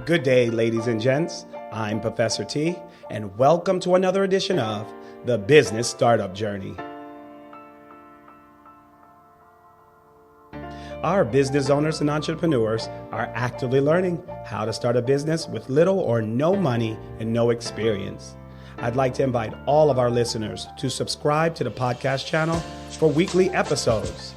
Good day, ladies and gents. I'm Professor T, and welcome to another edition of The Business Startup Journey. Our business owners and entrepreneurs are actively learning how to start a business with little or no money and no experience. I'd like to invite all of our listeners to subscribe to the podcast channel for weekly episodes.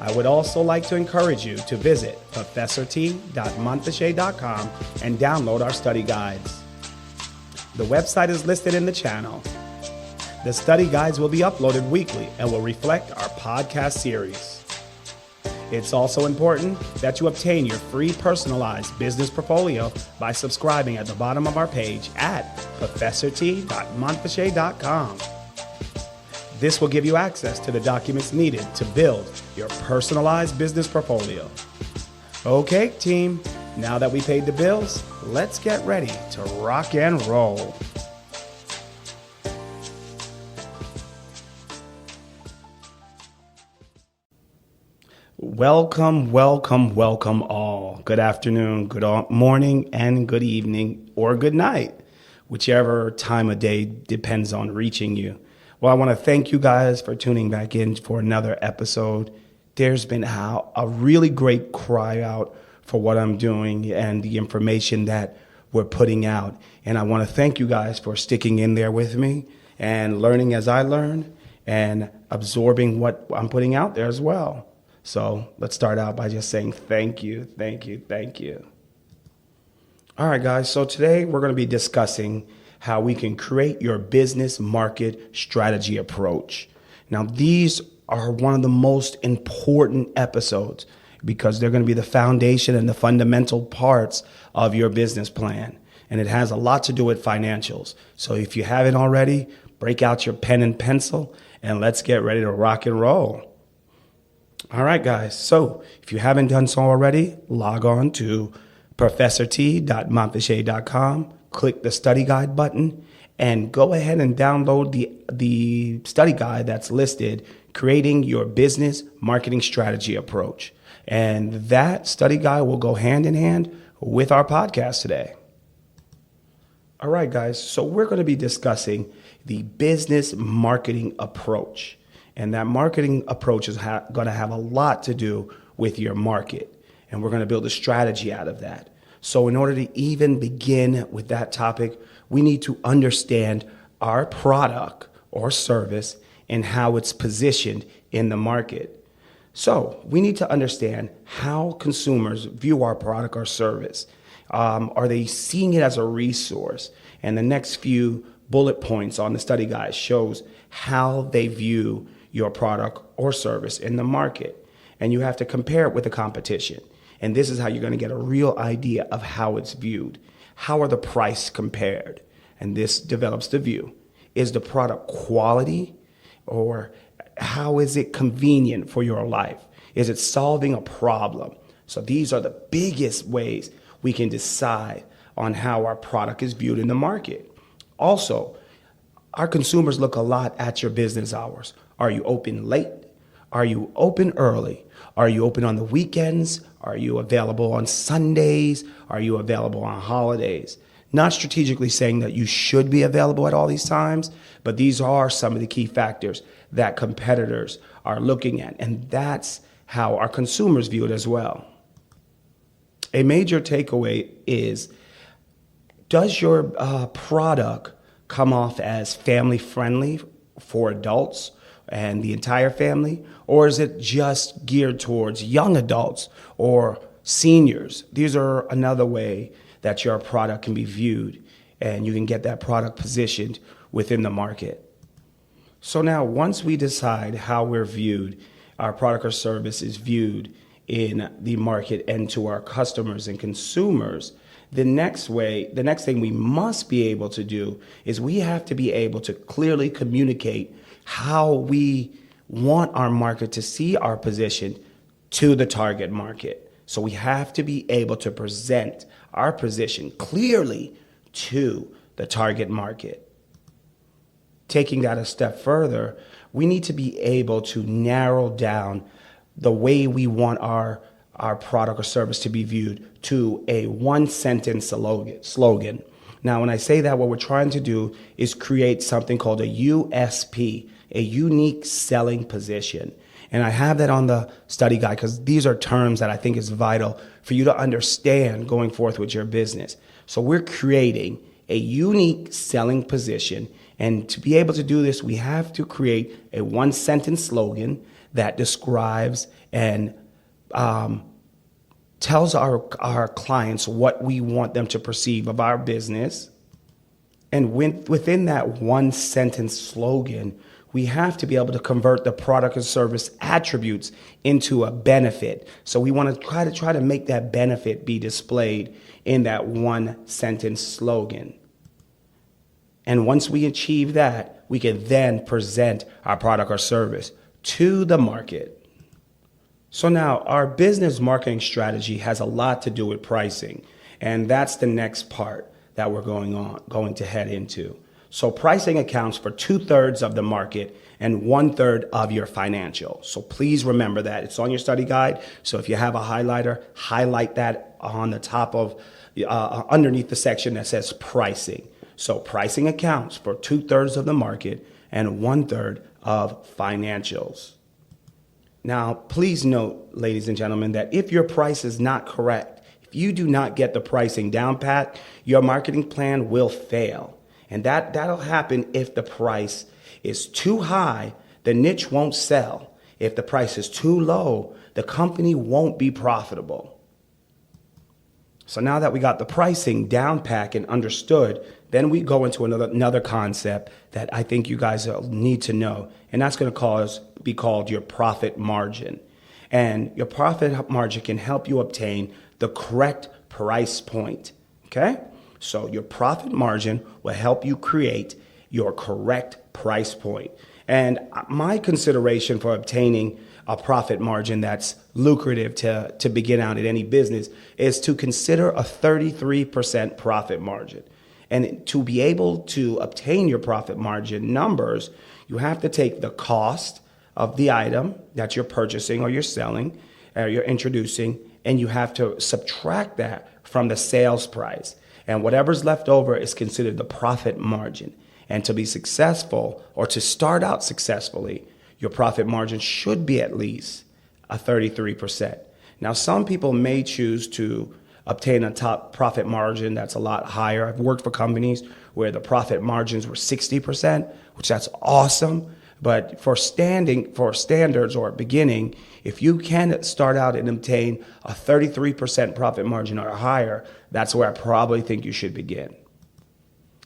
I would also like to encourage you to visit professort.montfichet.com and download our study guides. The website is listed in the channel. The study guides will be uploaded weekly and will reflect our podcast series. It's also important that you obtain your free personalized business portfolio by subscribing at the bottom of our page at professort.montfichet.com. This will give you access to the documents needed to build your personalized business portfolio. Okay, team, now that we paid the bills, let's get ready to rock and roll. Welcome all. Good afternoon, good morning, and good evening, or good night, whichever time of day depends on reaching you. Well, I want to thank you guys for tuning back in for another episode. There's been a really great cry out for what I'm doing and the information that we're putting out. And I want to thank you guys for sticking in there with me and learning as I learn and absorbing what I'm putting out there as well. So let's start out by just saying thank you. All right, guys. So today we're going to be discussing how we can create your business market strategy approach. Now, these are one of the most important episodes because they're going to be the foundation and the fundamental parts of your business plan. And it has a lot to do with financials. So if you haven't already, break out your pen and pencil and let's get ready to rock and roll. All right, guys. So if you haven't done so already, log on to professort.montfichet.com. Click the study guide button and go ahead and download the study guide that's listed, Creating Your Business Marketing Strategy Approach. And that study guide will go hand in hand with our podcast today. All right, guys. So we're going to be discussing the business marketing approach. And that marketing approach is going to have a lot to do with your market. And we're going to build a strategy out of that. So in order to even begin with that topic, we need to understand our product or service and how it's positioned in the market. So we need to understand how consumers view our product or service. Are they seeing it as a resource? And the next few bullet points on the study guide shows how they view your product or service in the market. And you have to compare it with the competition. And this is how you're going to get a real idea of how it's viewed. How are the price compared? And this develops the view. Is the product quality, or how is it convenient for your life? Is it solving a problem? So these are the biggest ways we can decide on how our product is viewed in the market. Also, our consumers look a lot at your business hours. Are you open late? Are you open early? Are you open on the weekends? Are you available on Sundays? Are you available on holidays? Not strategically saying that you should be available at all these times, but these are some of the key factors that competitors are looking at. And that's how our consumers view it as well. A major takeaway is, does your product come off as family friendly for adults and the entire family? Or is it just geared towards young adults or seniors? These are another way that your product can be viewed, and you can get that product positioned within the market. So now, once we decide how we're viewed, our product or service is viewed in the market and to our customers and consumers, the next thing we must be able to do is we have to be able to clearly communicate how we want our market to see our position to the target market. So we have to be able to present our position clearly to the target market. Taking that a step further, we need to be able to narrow down the way we want our our product or service to be viewed to a one sentence slogan. Now, when I say that, what we're trying to do is create something called a USP, a unique selling position. And I have that on the study guide because these are terms that I think is vital for you to understand going forth with your business. So we're creating a unique selling position. And to be able to do this, we have to create a one sentence slogan that describes and tells our clients what we want them to perceive of our business. And within that one sentence slogan, we have to be able to convert the product and service attributes into a benefit. So we want to try to make that benefit be displayed in that one sentence slogan. And once we achieve that, we can then present our product or service to the market. So now our business marketing strategy has a lot to do with pricing. And that's the next part that we're going to head into. So pricing accounts for 2/3 of the market and 1/3 of your financial. So please remember that. It's on your study guide. So if you have a highlighter, highlight that on the top of, underneath the section that says pricing. So pricing accounts for 2/3 of the market and 1/3 of financials. Now, please note, ladies and gentlemen, that if your price is not correct, if you do not get the pricing down pat, your marketing plan will fail. And that'll happen if the price is too high, the niche won't sell. If the price is too low, the company won't be profitable. So now that we got the pricing down pat and understood, then we go into another concept that I think you guys need to know. And that's going to be called your profit margin. And your profit margin can help you obtain the correct price point. Okay? So your profit margin will help you create your correct price point. And my consideration for obtaining a profit margin that's lucrative to begin out at any business is to consider a 33% profit margin. And to be able to obtain your profit margin numbers, you have to take the cost of the item that you're purchasing or you're selling or you're introducing, and you have to subtract that from the sales price. And whatever's left over is considered the profit margin. And to be successful or to start out successfully, your profit margin should be at least a 33%. Now, some people may choose to obtain a top profit margin that's a lot higher. I've worked for companies where the profit margins were 60%, which that's awesome. But for standards or beginning, if you can start out and obtain a 33% profit margin or higher, that's where I probably think you should begin.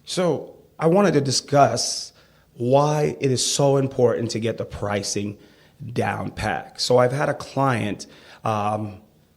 So I wanted to discuss why it is so important to get the pricing down pat. So I've had a client,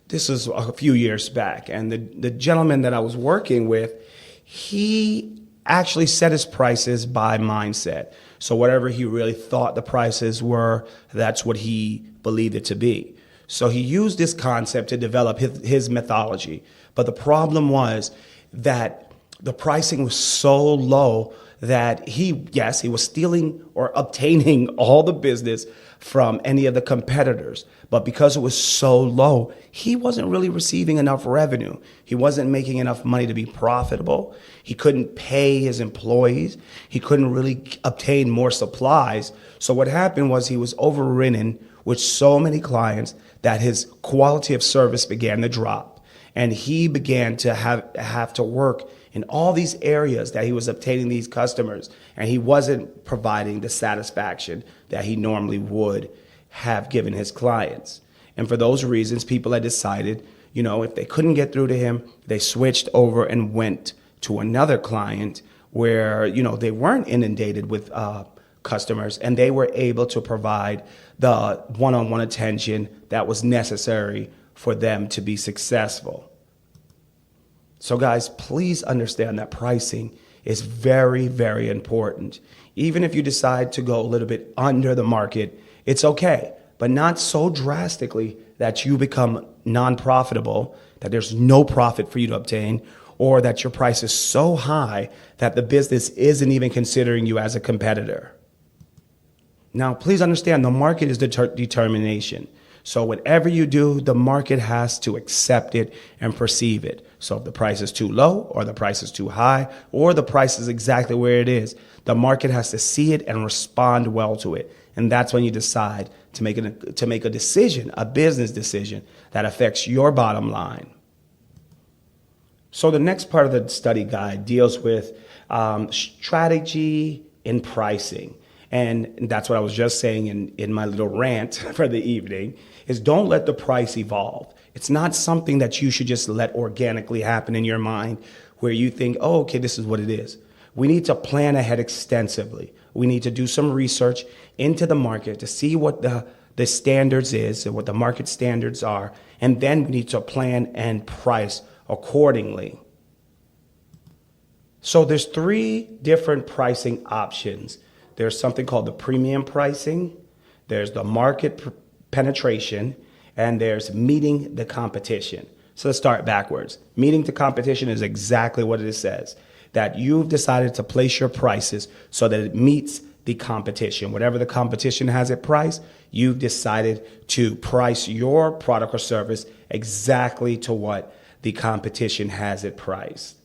this is a few years back, and the gentleman that I was working with, he actually set his prices by mindset. So whatever he really thought the prices were, that's what he believed it to be. So he used this concept to develop his methodology. But the problem was that the pricing was so low that he was stealing or obtaining all the business from any of the competitors. But because it was so low, he wasn't really receiving enough revenue. He wasn't making enough money to be profitable. He couldn't pay his employees. He couldn't really obtain more supplies. So what happened was he was overridden with so many clients that his quality of service began to drop. And he began to have to work in all these areas that he was obtaining these customers, and he wasn't providing the satisfaction that he normally would have given his clients. And for those reasons, people had decided, if they couldn't get through to him, they switched over and went to another client where, they weren't inundated with customers, and they were able to provide the one-on-one attention that was necessary for them to be successful. So guys, please understand that pricing is very, very important. Even if you decide to go a little bit under the market, it's okay, but not so drastically that you become non-profitable, that there's no profit for you to obtain, or that your price is so high that the business isn't even considering you as a competitor. Now, please understand the market is determination. So whatever you do, the market has to accept it and perceive it. So if the price is too low or the price is too high or the price is exactly where it is, the market has to see it and respond well to it. And that's when you decide to make a decision, a business decision that affects your bottom line. So the next part of the study guide deals with strategy in pricing. And that's what I was just saying in my little rant for the evening, is don't let the price evolve. It's not something that you should just let organically happen in your mind where you think, oh, okay, this is what it is. We need to plan ahead extensively. We need to do some research into the market to see what the standards is and what the market standards are. And then we need to plan and price accordingly. So there's 3 different pricing options. There's something called the premium pricing, there's the market penetration, and there's meeting the competition. So let's start backwards. Meeting the competition is exactly what it says, that you've decided to place your prices so that it meets the competition. Whatever the competition has it priced, you've decided to price your product or service exactly to what the competition has it priced.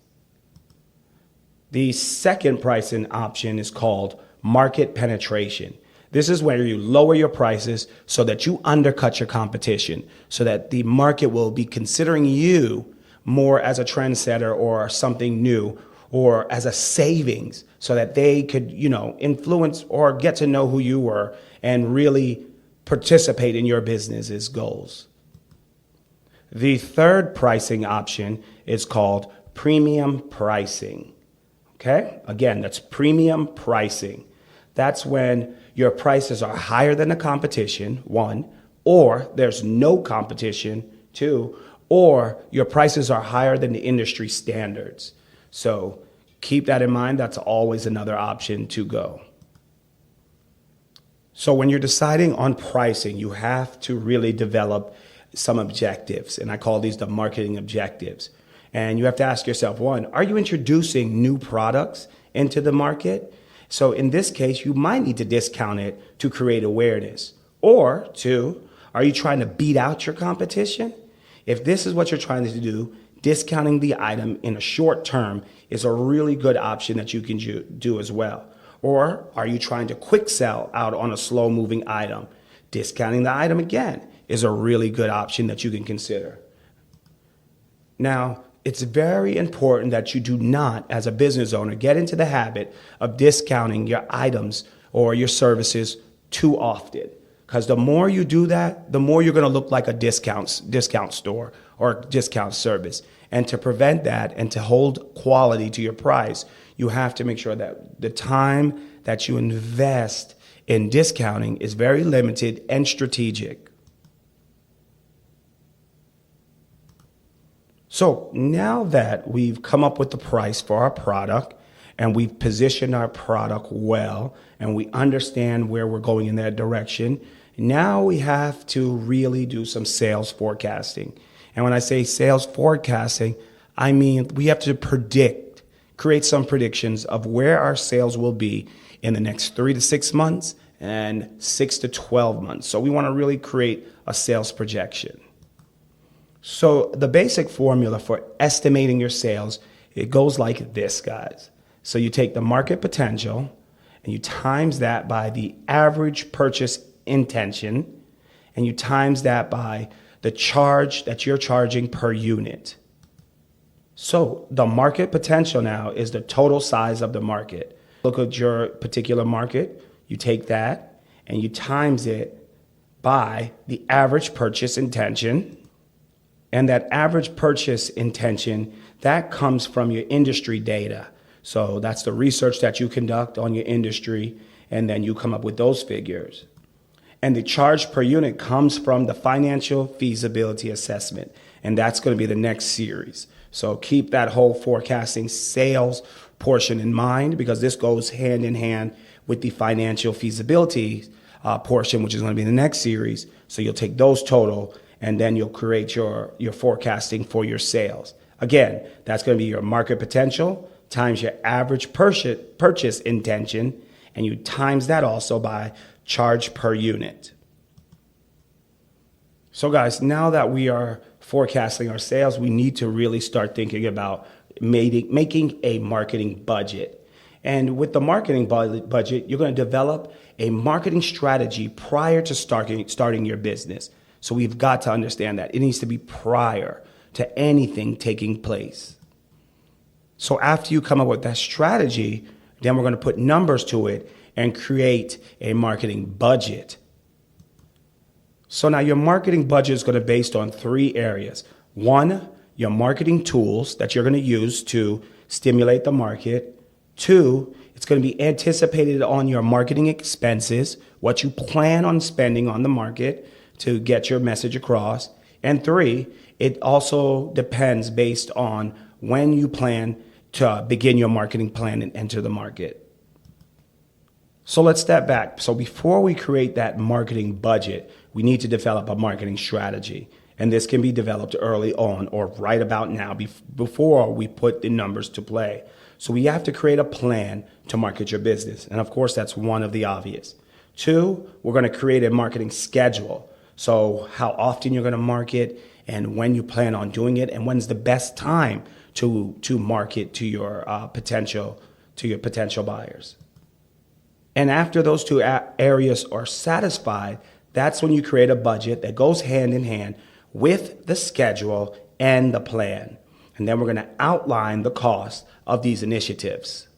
The second pricing option is called market penetration. This is where you lower your prices so that you undercut your competition, so that the market will be considering you more as a trendsetter or something new or as a savings, so that they could, influence or get to know who you were and really participate in your business's goals. The third pricing option is called premium pricing. Okay? Again, that's premium pricing. That's when your prices are higher than the competition, 1, or there's no competition, 2, or your prices are higher than the industry standards. So keep that in mind. That's always another option to go. So when you're deciding on pricing, you have to really develop some objectives, and I call these the marketing objectives. And you have to ask yourself, 1, are you introducing new products into the market? So in this case, you might need to discount it to create awareness. Or 2, are you trying to beat out your competition? If this is what you're trying to do, discounting the item in a short term is a really good option that you can do as well. Or are you trying to quick sell out on a slow moving item? Discounting the item again is a really good option that you can consider. Now, it's very important that you do not, as a business owner, get into the habit of discounting your items or your services too often. Because the more you do that, the more you're going to look like a discount store or discount service. And to prevent that and to hold quality to your price, you have to make sure that the time that you invest in discounting is very limited and strategic. So now that we've come up with the price for our product and we've positioned our product well and we understand where we're going in that direction, now we have to really do some sales forecasting. And when I say sales forecasting, I mean we have to create some predictions of where our sales will be in the next 3 to 6 months and 6 to 12 months. So we want to really create a sales projection. So the basic formula for estimating your sales, it goes like this, guys. So you take the market potential and you times that by the average purchase intention, and you times that by the charge that you're charging per unit. So the market potential now is the total size of the market. Look at your particular market, you take that and you times it by the average purchase intention. And that average purchase intention, that comes from your industry data. So that's the research that you conduct on your industry, and then you come up with those figures. And the charge per unit comes from the financial feasibility assessment, and that's going to be the next series. So keep that whole forecasting sales portion in mind, because this goes hand in hand with the financial feasibility portion, which is going to be the next series. So you'll take those total, and then you'll create your forecasting for your sales. Again, that's going to be your market potential times your average purchase intention, and you times that also by charge per unit. So guys, now that we are forecasting our sales, we need to really start thinking about making a marketing budget. And with the marketing budget, you're going to develop a marketing strategy prior to starting your business. So we've got to understand that it needs to be prior to anything taking place. So after you come up with that strategy, then we're going to put numbers to it and create a marketing budget. So now your marketing budget is going to be based on 3 areas. 1, your marketing tools that you're going to use to stimulate the market. 2, it's going to be anticipated on your marketing expenses, what you plan on spending on the market to get your message across. And 3, it also depends based on when you plan to begin your marketing plan and enter the market. So let's step back. So before we create that marketing budget, we need to develop a marketing strategy. And this can be developed early on or right about now before we put the numbers to play. So we have to create a plan to market your business. And of course, that's one of the obvious. 2, we're going to create a marketing schedule. So how often you're going to market and when you plan on doing it and when's the best time to market to your potential buyers. And after those 2 areas are satisfied, that's when you create a budget that goes hand in hand with the schedule and the plan. And then we're going to outline the cost of these initiatives.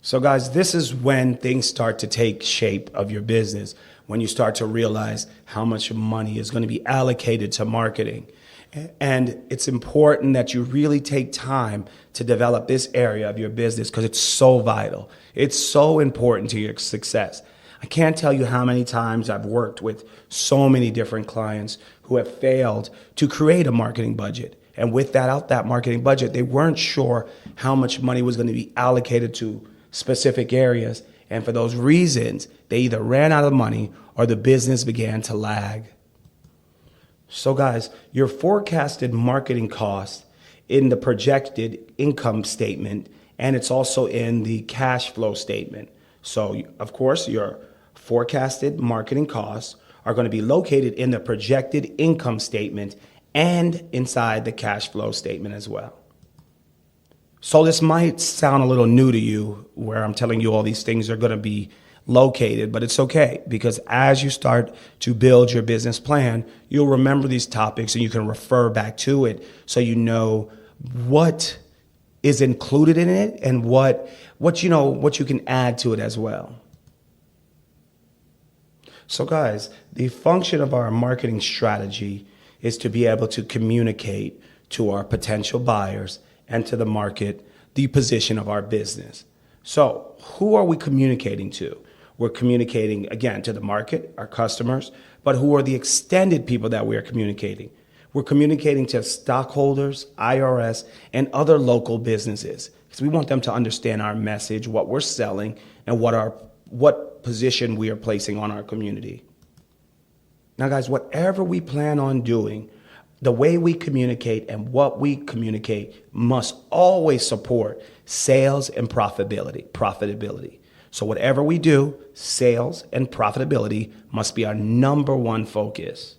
So guys, this is when things start to take shape of your business, when you start to realize how much money is going to be allocated to marketing. And it's important that you really take time to develop this area of your business because it's so vital. It's so important to your success. I can't tell you how many times I've worked with so many different clients who have failed to create a marketing budget. And without that marketing budget, they weren't sure how much money was going to be allocated to specific areas. And for those reasons, they either ran out of money or the business began to lag. So guys, your forecasted marketing costs in the projected income statement, and it's also in the cash flow statement. So of course, your forecasted marketing costs are going to be located in the projected income statement and inside the cash flow statement as well. So this might sound a little new to you where I'm telling you all these things are going to be located, but it's okay because as you start to build your business plan, you'll remember these topics and you can refer back to it so you know what is included in it and what you can add to it as well. So guys, the function of our marketing strategy is to be able to communicate to our potential buyers and to the market the position of our business. So who are we communicating to? We're communicating, again, to the market, our customers, but who are the extended people that we are communicating? We're communicating to stockholders, IRS, and other local businesses because we want them to understand our message, what we're selling, and what position we are placing on our community. Now, guys, whatever we plan on doing, the way we communicate and what we communicate must always support sales and profitability. So whatever we do, sales and profitability must be our number one focus.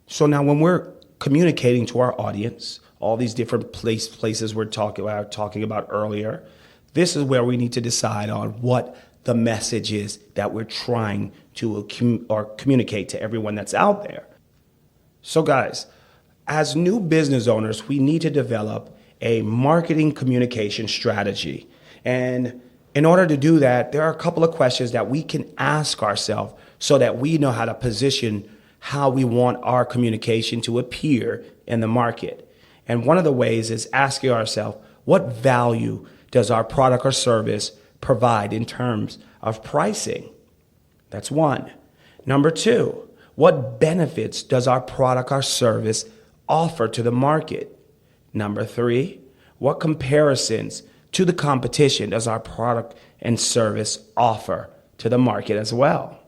So now when we're communicating to our audience, all these different places we're talking about earlier, this is where we need to decide on what the message is that we're trying to communicate to everyone that's out there. So guys, as new business owners, we need to develop a marketing communication strategy. And in order to do that, there are a couple of questions that we can ask ourselves so that we know how to position how we want our communication to appear in the market. And one of the ways is asking ourselves, what value does our product or service provide in terms of pricing? That's one. Number 2, what benefits does our product or service offer to the market? Number 3, what comparisons to the competition does our product and service offer to the market as well?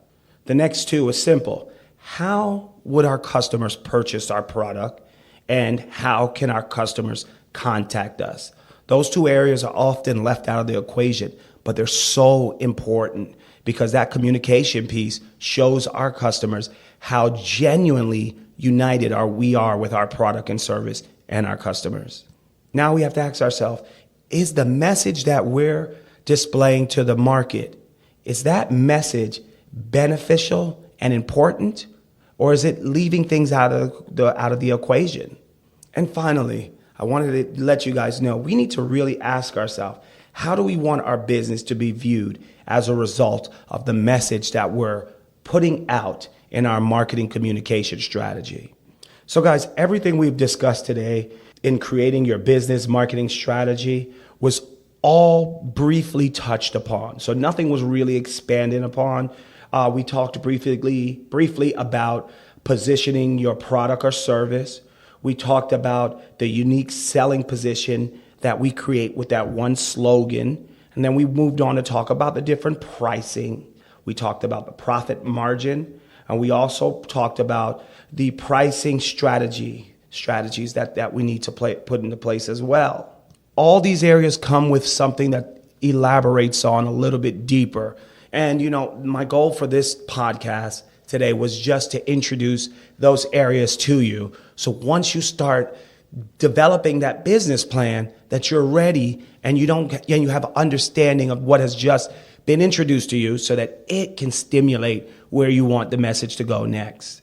The next 2 is simple. How would our customers purchase our product, and how can our customers contact us? Those 2 areas are often left out of the equation, but they're so important because that communication piece shows our customers how genuinely united we are with our product and service and our customers. Now we have to ask ourselves, is the message that we're displaying to the market, is that message beneficial and important, or is it leaving things out of the equation? And finally, I wanted to let you guys know we need to really ask ourselves, how do we want our business to be viewed as a result of the message that we're putting out in our marketing communication strategy? So guys, everything we've discussed today in creating your business marketing strategy was all briefly touched upon. So nothing was really expanded upon. We talked briefly about positioning your product or service. We talked about the unique selling position that we create with that one slogan. And then we moved on to talk about the different pricing. We talked about the profit margin. And we also talked about the pricing strategies that we need to put into place as well. All these areas come with something that elaborates on a little bit deeper. And, my goal for this podcast today was just to introduce those areas to you. So once you start developing that business plan, that you're ready and you have an understanding of what has just been introduced to you so that it can stimulate where you want the message to go next.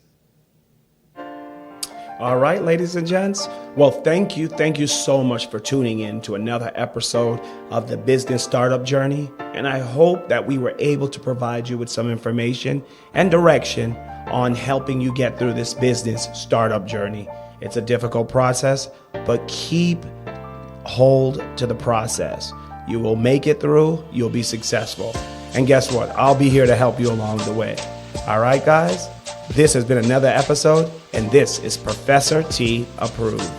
All right, ladies and gents. Well, thank you so much for tuning in to another episode of the Business Startup Journey. And I hope that we were able to provide you with some information and direction on helping you get through this business startup journey. It's a difficult process, but keep hold to the process. You will make it through. You'll be successful. And guess what? I'll be here to help you along the way. All right, guys? This has been another episode, and this is Professor T Approved.